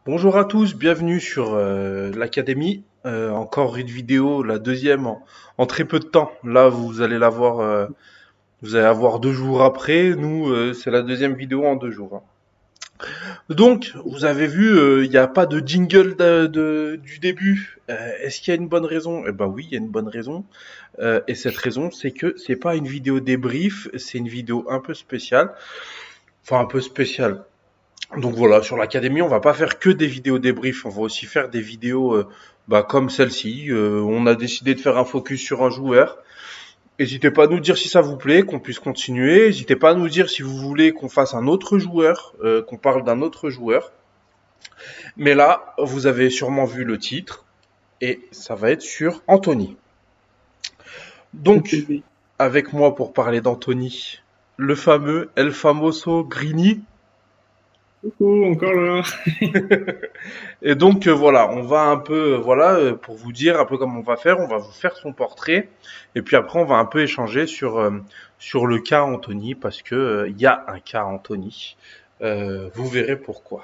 Bonjour à tous, bienvenue sur l'Académie. Encore une vidéo, la deuxième en très peu de temps. Là, vous allez la voir, vous allez la voir 2 jours après. Nous, c'est la deuxième vidéo en 2 jours, hein. Donc, vous avez vu, il n'y a pas de jingle du début. Est-ce qu'il y a une bonne raison? Eh ben oui, il y a une bonne raison. Et cette raison, c'est que c'est pas une vidéo débrief, c'est une vidéo un peu spéciale. Enfin, un peu spéciale. Donc voilà, sur l'académie, on va pas faire que des vidéos débrief, on va aussi faire des vidéos comme celle-ci. On a décidé de faire un focus sur un joueur. N'hésitez pas à nous dire si ça vous plaît, qu'on puisse continuer. N'hésitez pas à nous dire si vous voulez qu'on fasse un autre joueur, qu'on parle d'un autre joueur. Mais là, vous avez sûrement vu le titre et ça va être sur Anthony. Donc, Oui. avec moi pour parler d'Anthony, le fameux El Famoso Grini. Coucou, encore là. Et donc voilà, on va un peu, pour vous dire un peu comment on va faire, on va vous faire son portrait, et puis après on va un peu échanger sur le cas Anthony, parce que il y a un cas Anthony. Vous verrez pourquoi.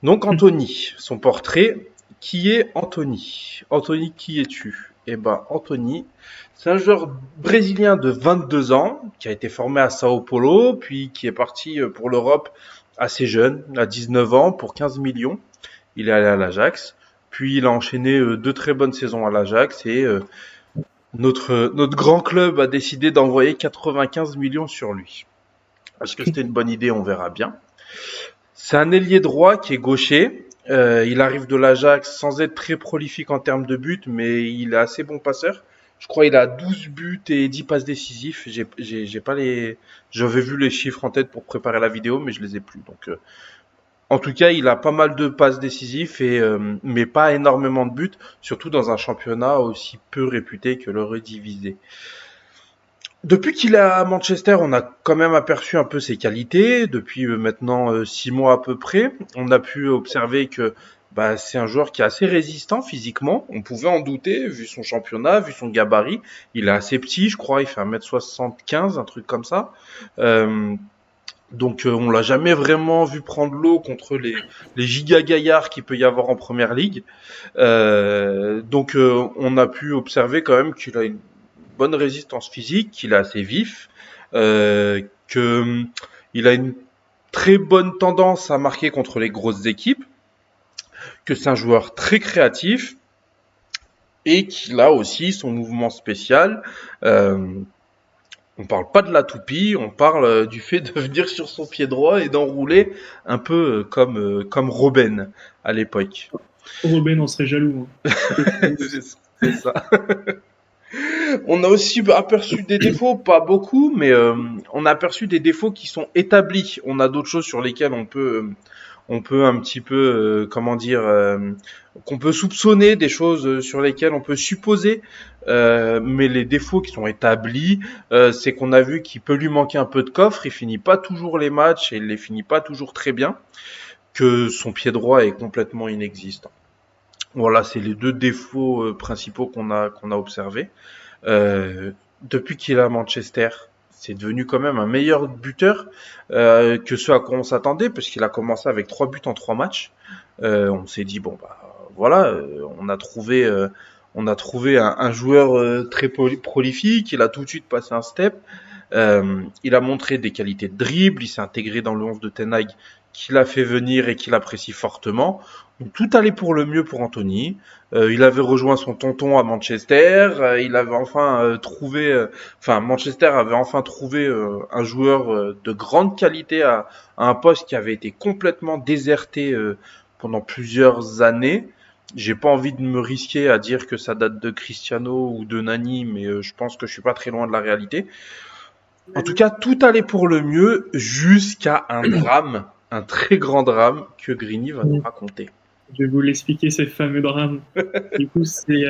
Donc Anthony, son portrait, qui est Anthony? Anthony, qui es-tu? Eh ben Anthony, c'est un joueur brésilien de 22 ans, qui a été formé à Sao Paulo, puis qui est parti pour l'Europe assez jeune, à 19 ans, pour 15 millions. Il est allé à l'Ajax, puis il a enchaîné 2 très bonnes saisons à l'Ajax et notre grand club a décidé d'envoyer 95 millions sur lui. Est-ce que c'était une bonne idée? On verra bien. C'est un ailier droit qui est gaucher. Il arrive de l'Ajax sans être très prolifique en termes de buts, mais il est assez bon passeur. Je crois qu'il a 12 buts et 10 passes décisifs. J'ai pas les, j'avais vu les chiffres en tête pour préparer la vidéo, mais je les ai plus. Donc en tout cas, il a pas mal de passes décisives mais pas énormément de buts, surtout dans un championnat aussi peu réputé que l'Eredivisie. Depuis qu'il est à Manchester, on a quand même aperçu un peu ses qualités. Depuis maintenant 6 mois à peu près, on a pu observer que c'est un joueur qui est assez résistant physiquement. On pouvait en douter vu son championnat, vu son gabarit. Il est assez petit, je crois, il fait 1,75 m, un truc comme ça. Euh, donc on l'a jamais vraiment vu prendre l'eau contre les giga gaillards qu'il peut y avoir en première ligue. On a pu observer quand même qu'il a une bonne résistance physique, qu'il est assez vif, que il a une très bonne tendance à marquer contre les grosses équipes, que c'est un joueur très créatif et qu'il a aussi son mouvement spécial. Euh, On parle pas de la toupie, on parle du fait de venir sur son pied droit et d'enrouler un peu comme Robben à l'époque. Robin en serait jaloux, hein. Que je te dise. C'est ça. On a aussi aperçu des défauts, pas beaucoup, mais on a aperçu des défauts qui sont établis. On a d'autres choses sur lesquelles on peut un petit peu, qu'on peut soupçonner, des choses sur lesquelles on peut supposer, mais les défauts qui sont établis, c'est qu'on a vu qu'il peut lui manquer un peu de coffre, il finit pas toujours les matchs et il les finit pas toujours très bien, que son pied droit est complètement inexistant. Voilà, c'est les deux défauts principaux qu'on a observés. Depuis qu'il est à Manchester, c'est devenu quand même un meilleur buteur que ce à quoi on s'attendait, parce qu'il a commencé avec 3 buts en 3 matchs. On s'est dit bon voilà, on a trouvé un joueur très prolifique. Il a tout de suite passé un step. Il a montré des qualités de dribble. Il s'est intégré dans le 11 de Ten Hag, qu'il a fait venir et qu'il apprécie fortement. Donc, tout allait pour le mieux pour Anthony. Il avait rejoint son tonton à Manchester. Il avait enfin Manchester avait enfin trouvé un joueur de grande qualité à un poste qui avait été complètement déserté pendant plusieurs années. J'ai pas envie de me risquer à dire que ça date de Cristiano ou de Nani, mais je pense que je suis pas très loin de la réalité. En tout cas, tout allait pour le mieux jusqu'à un drame, un très grand drame que Greeny va nous raconter. Je vais vous l'expliquer, ce fameux drame. Du coup, c'est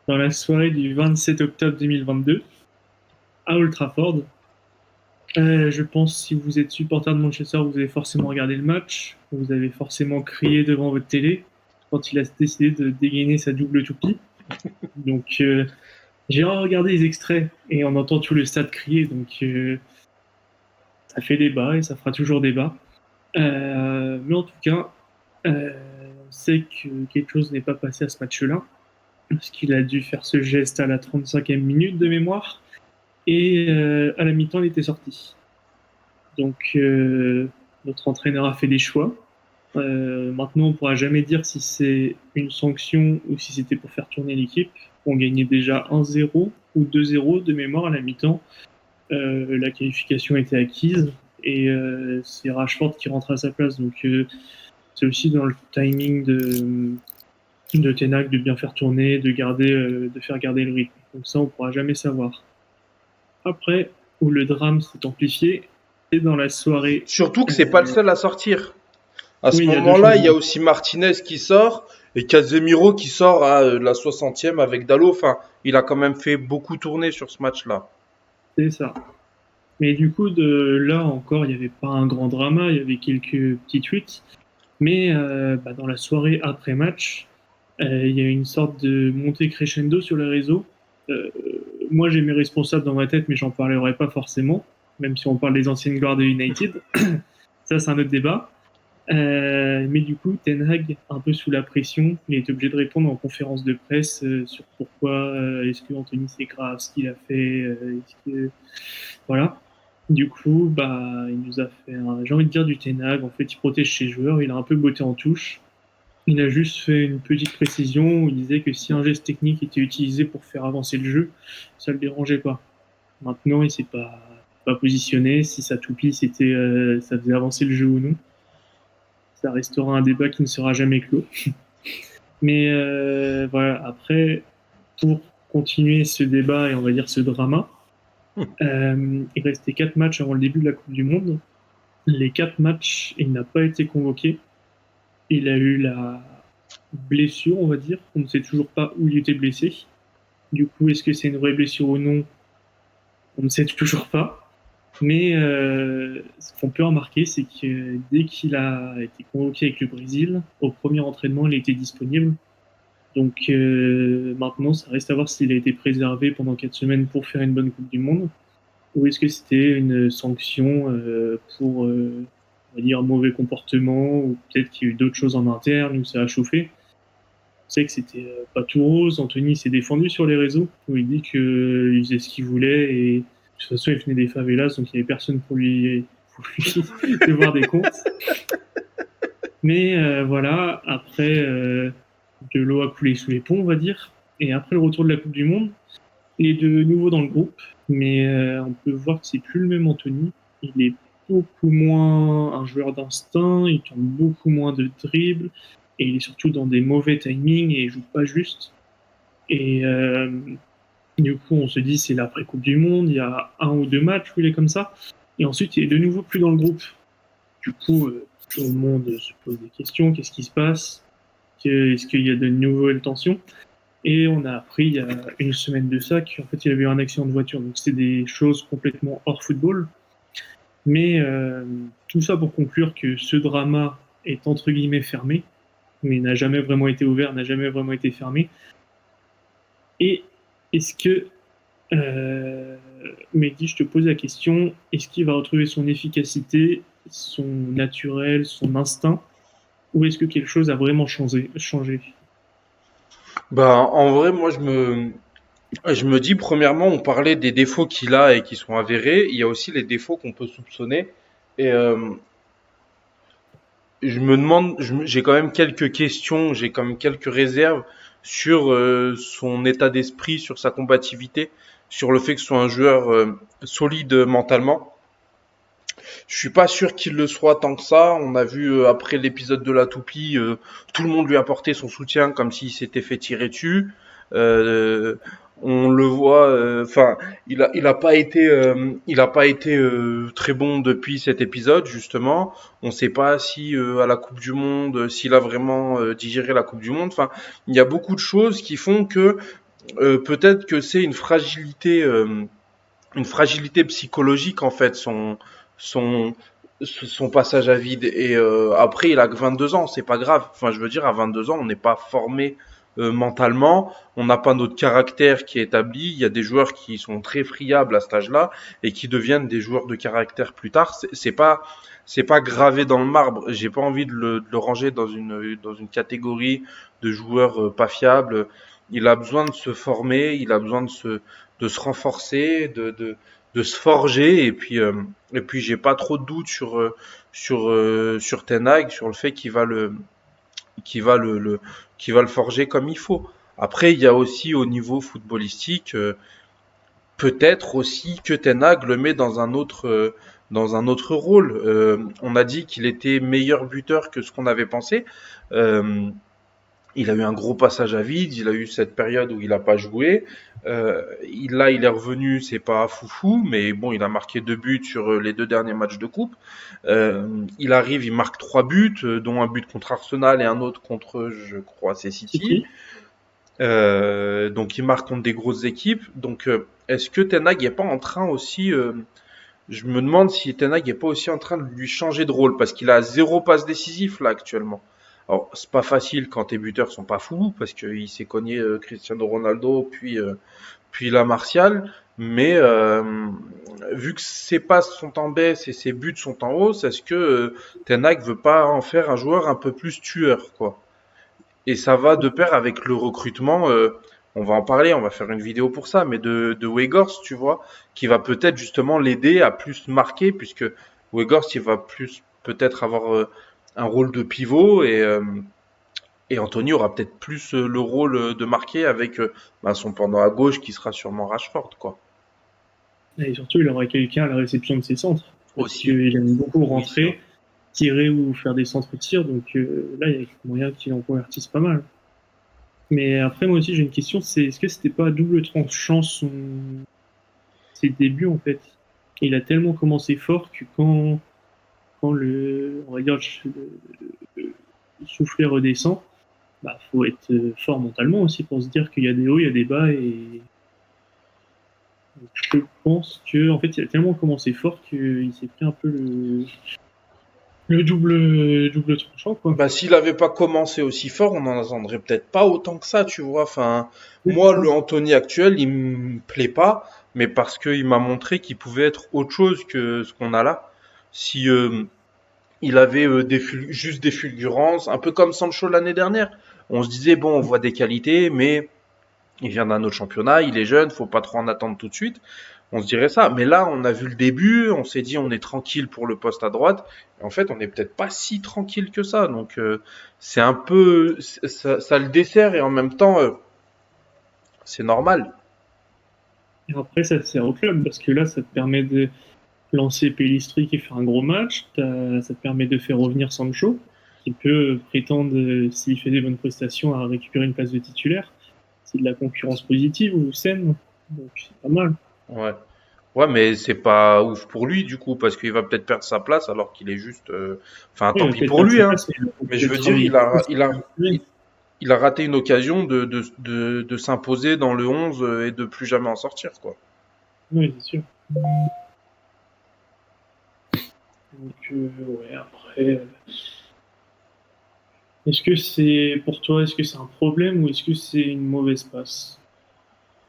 dans la soirée du 27 octobre 2022 à Old Trafford. Je pense si vous êtes supporter de Manchester, vous avez forcément regardé le match. Vous avez forcément crié devant votre télé quand il a décidé de dégainer sa double toupie. Donc, j'ai regardé les extraits et on entend tout le stade crier. Donc, ça fait débat et ça fera toujours débat. Mais en tout cas, sait que quelque chose n'est pas passé à ce match-là, parce qu'il a dû faire ce geste à la 35e minute de mémoire, et à la mi-temps, il était sorti. Donc, notre entraîneur a fait des choix. Maintenant, on ne pourra jamais dire si c'est une sanction ou si c'était pour faire tourner l'équipe. On gagnait déjà 1-0 ou 2-0 de mémoire à la mi-temps. La qualification était acquise et c'est Rashford qui rentre à sa place. Donc, c'est aussi dans le timing de Ten Hag de bien faire tourner, de faire garder le rythme. Donc ça, on ne pourra jamais savoir. Après, où le drame s'est amplifié, c'est dans la soirée. Surtout que c'est pas le seul à sortir. À ce Oui, il y a deux moment-là, il y a changements. aussi Martinez qui sort et Casemiro qui sort à la 60e avec Dalot. Enfin, il a quand même fait beaucoup tourner sur ce match-là. C'est ça. Mais du coup, de là encore, il n'y avait pas un grand drama, il y avait quelques petits tweets. Mais dans la soirée après-match, il y a eu une sorte de montée crescendo sur les réseaux. Euh, Moi, j'ai mes responsables dans ma tête, mais j'en parlerai pas forcément, même si on parle des anciennes gloires de United. Ça, c'est un autre débat. Mais du coup, Ten Hag, un peu sous la pression, il est obligé de répondre en conférence de presse sur pourquoi est-ce que Anthony c'est grave ce qu'il a fait, voilà. Du coup, il nous a fait, j'ai envie de dire du Ten Hag. En fait, il protège ses joueurs. Il a un peu botté en touche. Il a juste fait une petite précision où il disait que si un geste technique était utilisé pour faire avancer le jeu, ça le dérangeait pas. Maintenant, il s'est pas positionné. Si sa toupie, ça faisait avancer le jeu ou non. Ça restera un débat qui ne sera jamais clos. Mais voilà, après, pour continuer ce débat et on va dire ce drama, il restait 4 matchs avant le début de la Coupe du Monde. Les 4 matchs, il n'a pas été convoqué. Il a eu la blessure, on va dire. On ne sait toujours pas où il était blessé. Du coup, est-ce que c'est une vraie blessure ou non? On ne sait toujours pas. Mais ce qu'on peut remarquer, c'est que dès qu'il a été convoqué avec le Brésil, au premier entraînement, il était disponible. Donc maintenant, ça reste à voir s'il a été préservé pendant 4 semaines pour faire une bonne Coupe du Monde, ou est-ce que c'était une sanction pour, on va dire, mauvais comportement, ou peut-être qu'il y a eu d'autres choses en interne, où ça a chauffé. On sait que c'était pas tout rose. Anthony s'est défendu sur les réseaux, où il dit qu'il faisait ce qu'il voulait, et de toute façon, il venait des favelas, donc il n'y avait personne pour lui devoir des comptes. Mais voilà, après, de l'eau a coulé sous les ponts, on va dire. Et après le retour de la Coupe du Monde, il est de nouveau dans le groupe, mais on peut voir que c'est plus le même Anthony. Il est beaucoup moins un joueur d'instinct, il tente beaucoup moins de dribbles, et il est surtout dans des mauvais timings et il joue pas juste. Et du coup, on se dit c'est l'après-Coupe du Monde, il y a 1 ou 2 matchs où il est comme ça, et ensuite il est de nouveau plus dans le groupe. Du coup, tout le monde se pose des questions, qu'est-ce qui se passe? Est-ce qu'il y a de nouvelles tensions? Et on a appris il y a une semaine de ça qu'en fait il avait eu un accident de voiture. Donc c'est des choses complètement hors football. Mais tout ça pour conclure que ce drama est entre guillemets fermé, mais n'a jamais vraiment été ouvert, n'a jamais vraiment été fermé. Et est-ce que, Mehdi, je te pose la question, est-ce qu'il va retrouver son efficacité, son naturel, son instinct, ou est-ce que quelque chose a vraiment changé? En vrai, moi, je me dis, premièrement, on parlait des défauts qu'il a et qui sont avérés. Il y a aussi les défauts qu'on peut soupçonner. Et je me demande, j'ai quand même quelques questions, j'ai quand même quelques réserves sur son état d'esprit, sur sa combativité, sur le fait que ce soit un joueur solide mentalement. Je suis pas sûr qu'il le soit tant que ça. On a vu après l'épisode de la toupie, tout le monde lui a apporté son soutien comme s'il s'était fait tirer dessus. Euh, on le voit, enfin, il a pas été très bon depuis cet épisode justement. On ne sait pas si à la Coupe du Monde, s'il a vraiment digéré la Coupe du Monde. Enfin, il y a beaucoup de choses qui font que peut-être que c'est une fragilité psychologique en fait son son passage à vide et après il a que 22 ans, c'est pas grave. Enfin je veux dire à 22 ans, on n'est pas formé mentalement. On n'a pas notre caractère qui est établi. Il y a des joueurs qui sont très friables à cet âge-là et qui deviennent des joueurs de caractère plus tard. C'est pas gravé dans le marbre. J'ai pas envie de le ranger dans une catégorie de joueurs pas fiables. Il a besoin de se former, il a besoin de se renforcer, de se forger. Et puis j'ai pas trop de doutes sur Ten Hag, sur le fait qu'il va qu'il va le forger comme il faut. Après, il y a aussi au niveau footballistique, peut-être aussi que Ten Hag le met dans un autre rôle. On a dit qu'il était meilleur buteur que ce qu'on avait pensé. Euh, il a eu un gros passage à vide, il a eu cette période où il n'a pas joué. Là, il est revenu, c'est pas foufou, mais bon, il a marqué 2 buts sur les 2 derniers matchs de coupe. Il arrive, il marque 3 buts, dont un but contre Arsenal et un autre contre, je crois, c'est City. City. Donc il marque contre des grosses équipes. Donc est-ce que Ten Hag est pas en train aussi je me demande si Ten Hag est pas aussi en train de lui changer de rôle parce qu'il a 0 passe décisif là actuellement. Alors c'est pas facile quand tes buteurs sont pas fous parce qu'il s'est cogné Cristiano Ronaldo puis la Martial, mais vu que ses passes sont en baisse et ses buts sont en hausse, est-ce que Ten Hag veut pas en faire un joueur un peu plus tueur quoi? Et ça va de pair avec le recrutement. On va en parler, on va faire une vidéo pour ça, mais de Weghorst, tu vois, qui va peut-être justement l'aider à plus marquer, puisque Weghorst, il va plus peut-être avoir un rôle de pivot et Anthony aura peut-être plus le rôle de marquer avec son pendant à gauche qui sera sûrement Rashford, quoi. Et surtout, il aura quelqu'un à la réception de ses centres. Parce Aussi. qu'il aime beaucoup Oui, c'est vrai. rentrer, tirer ou faire des centres-tirs. Donc là, il y a moyen qu'il en convertisse pas mal. Mais après, moi aussi, j'ai une question. C'est est-ce que c'était pas à double tranchant ses débuts, en fait? Il a tellement commencé fort que quand on va dire, le soufflet redescend, bah, faut être fort mentalement aussi pour se dire qu'il y a des hauts, il y a des bas. Et je pense que, en fait, il a tellement commencé fort qu'il s'est pris un peu le double tranchant, quoi. Bah, s'il avait pas commencé aussi fort, on n'en attendrait peut-être pas autant que ça, tu vois. Enfin, Oui, moi, c'est le ça. Anthony actuel, il me plaît pas, mais parce qu'il m'a montré qu'il pouvait être autre chose que ce qu'on a là. Si il avait juste des fulgurances, un peu comme Sancho l'année dernière. On se disait bon, on voit des qualités, mais il vient d'un autre championnat, il est jeune, faut pas trop en attendre tout de suite. On se dirait ça. Mais là, on a vu le début, on s'est dit on est tranquille pour le poste à droite. Et en fait, on n'est peut-être pas si tranquille que ça. Donc, c'est un peu, ça le dessert et en même temps, c'est normal. Et après, ça sert au club parce que là, ça te permet de lancer Pellistri qui fait un gros match. Ça te permet de faire revenir Sancho qui peut prétendre, s'il fait des bonnes prestations, à récupérer une place de titulaire. C'est de la concurrence positive ou saine. Donc, c'est pas mal. Ouais. Ouais, mais c'est pas ouf pour lui du coup parce qu'il va peut-être perdre sa place alors qu'il est juste. Enfin, Oui, tant il va pis peut-être pour perdre lui, sa hein. place, mais il va Mais je peut-être veux dire, travailler plus. il a raté une occasion de s'imposer dans le 11 et de plus jamais en sortir, quoi. Oui, c'est sûr. Donc, ouais, après, est-ce que c'est pour toi, est-ce que c'est un problème ou est-ce que c'est une mauvaise passe?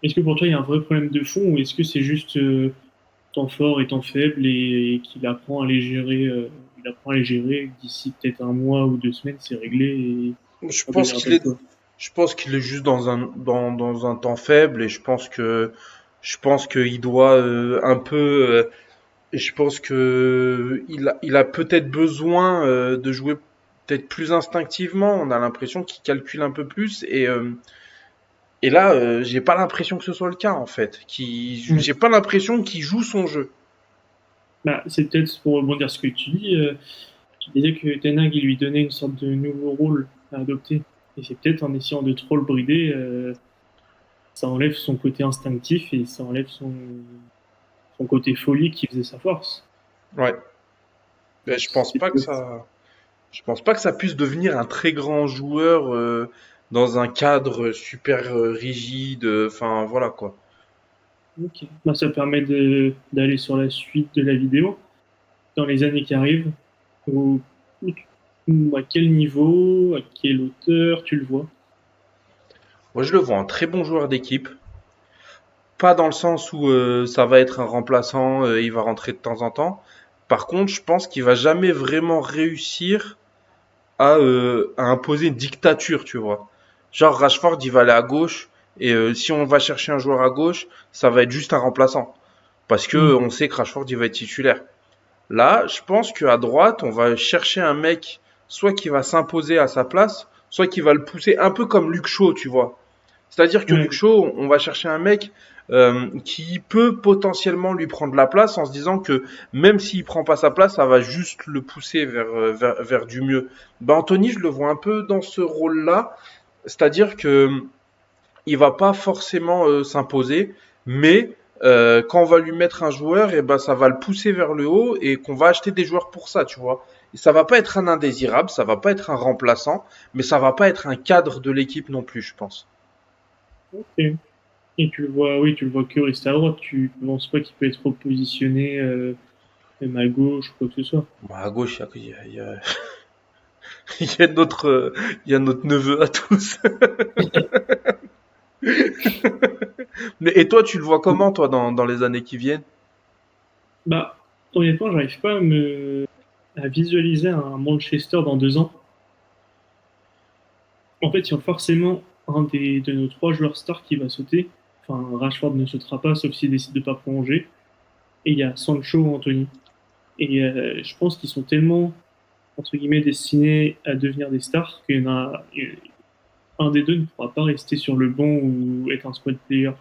Est-ce que pour toi il y a un vrai problème de fond ou est-ce que c'est juste temps fort et temps faible et qu'il apprend à les gérer, il apprend à les gérer et que d'ici peut-être un mois ou 2 semaines c'est réglé et Je on pense gagnera pas qu'il le est, tour. je pense qu'il est juste dans un temps faible et je pense qu'il doit un peu, et je pense que il a peut-être besoin de jouer peut-être plus instinctivement. On a l'impression qu'il calcule un peu plus et là, j'ai pas l'impression que ce soit le cas en fait. Mm. J'ai pas l'impression qu'il joue son jeu. Bah, c'est peut-être pour rebondir sur ce que tu dis, tu disais que Ten Hag il lui donnait une sorte de nouveau rôle à adopter et c'est peut-être en essayant de trop le brider, ça enlève son côté instinctif et ça enlève son côté folie qui faisait sa force. Ouais. Donc, Mais c'est peut-être- je pense pas que ça puisse devenir un très grand joueur dans un cadre super rigide. Enfin, voilà quoi. Ok. Bah, ça permet d'aller sur la suite de la vidéo. Dans les années qui arrivent, ou, ou à quel niveau, à quelle hauteur tu le vois? Moi, je le vois un très bon joueur d'équipe. Pas dans le sens où ça va être un remplaçant, il va rentrer de temps en temps. Par contre, je pense qu'il va jamais vraiment réussir à imposer une dictature, tu vois. Genre Rashford, il va aller à gauche et si on va chercher un joueur à gauche, ça va être juste un remplaçant parce que Mm. on sait que Rashford il va être titulaire. Là, je pense qu'à droite, on va chercher un mec soit qui va s'imposer à sa place, soit qui va le pousser un peu comme Luke Shaw, tu vois. C'est-à-dire que Ouais, Luke Shaw, on va chercher un mec qui peut potentiellement lui prendre la place en se disant que même s'il prend pas sa place, ça va juste le pousser vers du mieux. Ben Anthony, je le vois un peu dans ce rôle-là, c'est-à-dire que il va pas forcément s'imposer, mais quand on va lui mettre un joueur, et ben ça va le pousser vers le haut et qu'on va acheter des joueurs pour ça, tu vois. Et ça va pas être un indésirable, ça va pas être un remplaçant, mais ça va pas être un cadre de l'équipe non plus, je pense. ok. Et tu le vois, oui, tu le vois que rester à droite. Tu penses pas qu'il peut être repositionné même à gauche ou quoi que ce soit. Bon, à gauche, il y a il y a notre neveu à tous. Mais, et toi, tu le vois comment, toi, dans les années qui viennent? Bah, honnêtement, j'arrive pas à visualiser un Manchester dans 2 ans. En fait, il y a forcément de nos trois joueurs stars qui va sauter. Enfin, Rashford ne sautera pas, sauf s'il décide de pas prolonger. Et il y a Sancho ou Anthony. Et je pense qu'ils sont tellement, entre guillemets, destinés à devenir des stars qu'il y en a un des deux ne pourra pas rester sur le banc ou être un squad player.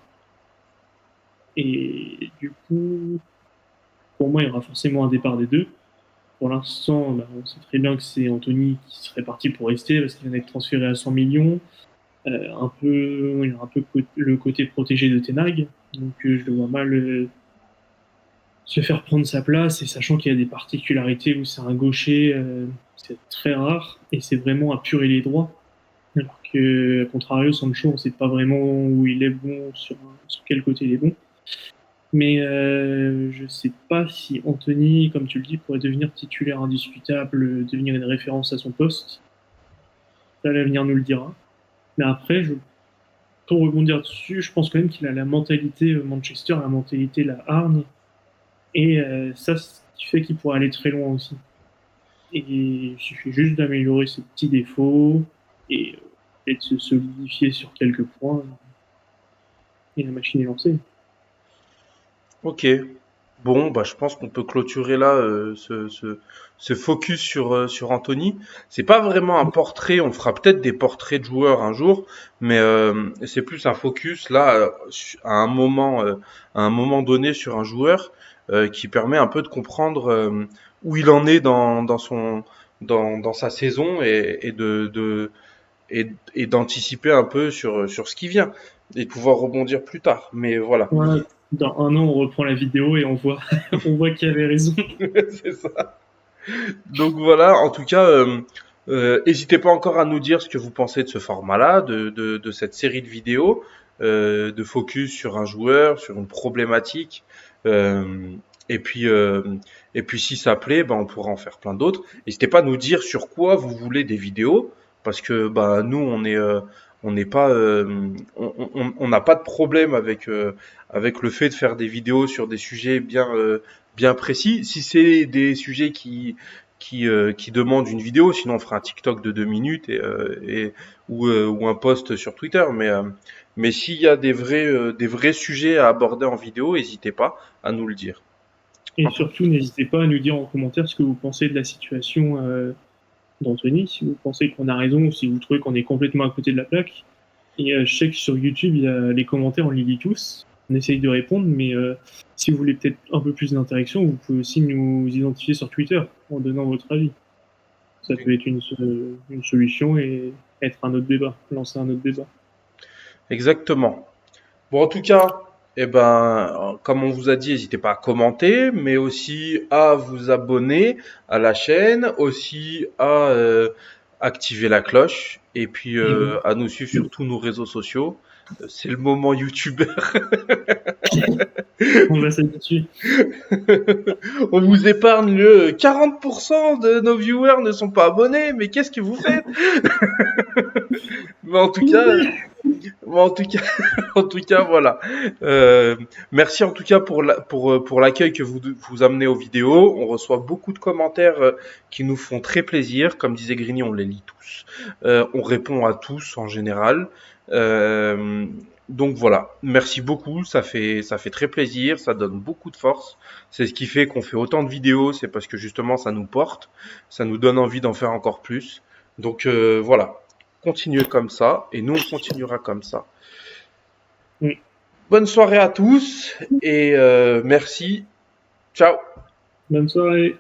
Et du coup, pour moi, il y aura forcément un départ des deux. Pour l'instant, bah, on sait très bien que c'est Anthony qui serait parti pour rester parce qu'il vient d'être transféré à 100 millions. Il y a un peu le côté protégé de Tenag. Donc je le vois mal se faire prendre sa place et sachant qu'il y a des particularités où c'est un gaucher, c'est très rare et c'est vraiment un pur ailier droit. Alors que, à contrario, Sancho, on ne sait pas vraiment où il est bon, sur quel côté il est bon. Mais je ne sais pas si Anthony, comme tu le dis, pourrait devenir titulaire indiscutable, devenir une référence à son poste. Ça, l'avenir nous le dira. Mais après, pour rebondir dessus, je pense quand même qu'il a la mentalité Manchester, la mentalité la hargne. Et ça, ce qui fait qu'il pourrait aller très loin aussi. Et il suffit juste d'améliorer ses petits défauts et de se solidifier sur quelques points. Et la machine est lancée. Ok. Bon, bah, je pense qu'on peut clôturer là ce focus sur Anthony. C'est pas vraiment un portrait, on fera peut-être des portraits de joueurs un jour, mais c'est plus un focus là à un moment donné sur un joueur qui permet un peu de comprendre où il en est dans sa saison et d'anticiper un peu sur ce qui vient et de pouvoir rebondir plus tard. Mais voilà. Ouais, dans 1 an, on reprend la vidéo et on voit, on voit qui avait raison. C'est ça. Donc voilà, en tout cas, n'hésitez pas encore à nous dire ce que vous pensez de ce format-là, de cette série de vidéos, de focus sur un joueur, sur une problématique. Euh, et puis, euh, et puis si ça plaît, ben, on pourra en faire plein d'autres. N'hésitez pas à nous dire sur quoi vous voulez des vidéos, parce que bah, nous, on n'est pas, on n'a pas de problème avec le fait de faire des vidéos sur des sujets bien précis. Si c'est des sujets qui demandent une vidéo, sinon on fera un TikTok de 2 minutes ou un post sur Twitter. Mais s'il y a des vrais sujets à aborder en vidéo, n'hésitez pas à nous le dire. Et En tout- surtout, n'hésitez pas à nous dire en commentaire ce que vous pensez de la situation d'Anthony, si vous pensez qu'on a raison ou si vous trouvez qu'on est complètement à côté de la plaque. Et je sais que sur YouTube, il y a les commentaires, on les lit tous. On essaye de répondre, mais si vous voulez peut-être un peu plus d'interaction, vous pouvez aussi nous identifier sur Twitter en donnant votre avis. Ça peut être une solution et être un autre débat, lancer un autre débat. Exactement. Bon, en tout cas, eh ben, comme on vous a dit, n'hésitez pas à commenter, mais aussi à vous abonner à la chaîne, aussi à activer la cloche, et puis Et oui, à nous suivre sur tous nos réseaux sociaux. C'est le moment youtubeur. on va s'habituer. On vous épargne le 40% de nos viewers ne sont pas abonnés, mais qu'est-ce que vous faites? Mais en tout cas, Bon, en tout cas, en tout cas, voilà. Merci en tout cas pour l'accueil que vous amenez aux vidéos. On reçoit beaucoup de commentaires qui nous font très plaisir. Comme disait Grigny, on les lit tous. On répond à tous en général. Euh, donc voilà. Merci beaucoup. Ça fait très plaisir. Ça donne beaucoup de force. C'est ce qui fait qu'on fait autant de vidéos. C'est parce que justement, ça nous porte. Ça nous donne envie d'en faire encore plus. Donc voilà. Continuez comme ça et nous on continuera comme ça. Mm. Bonne soirée à tous et merci. Ciao. Bonne soirée.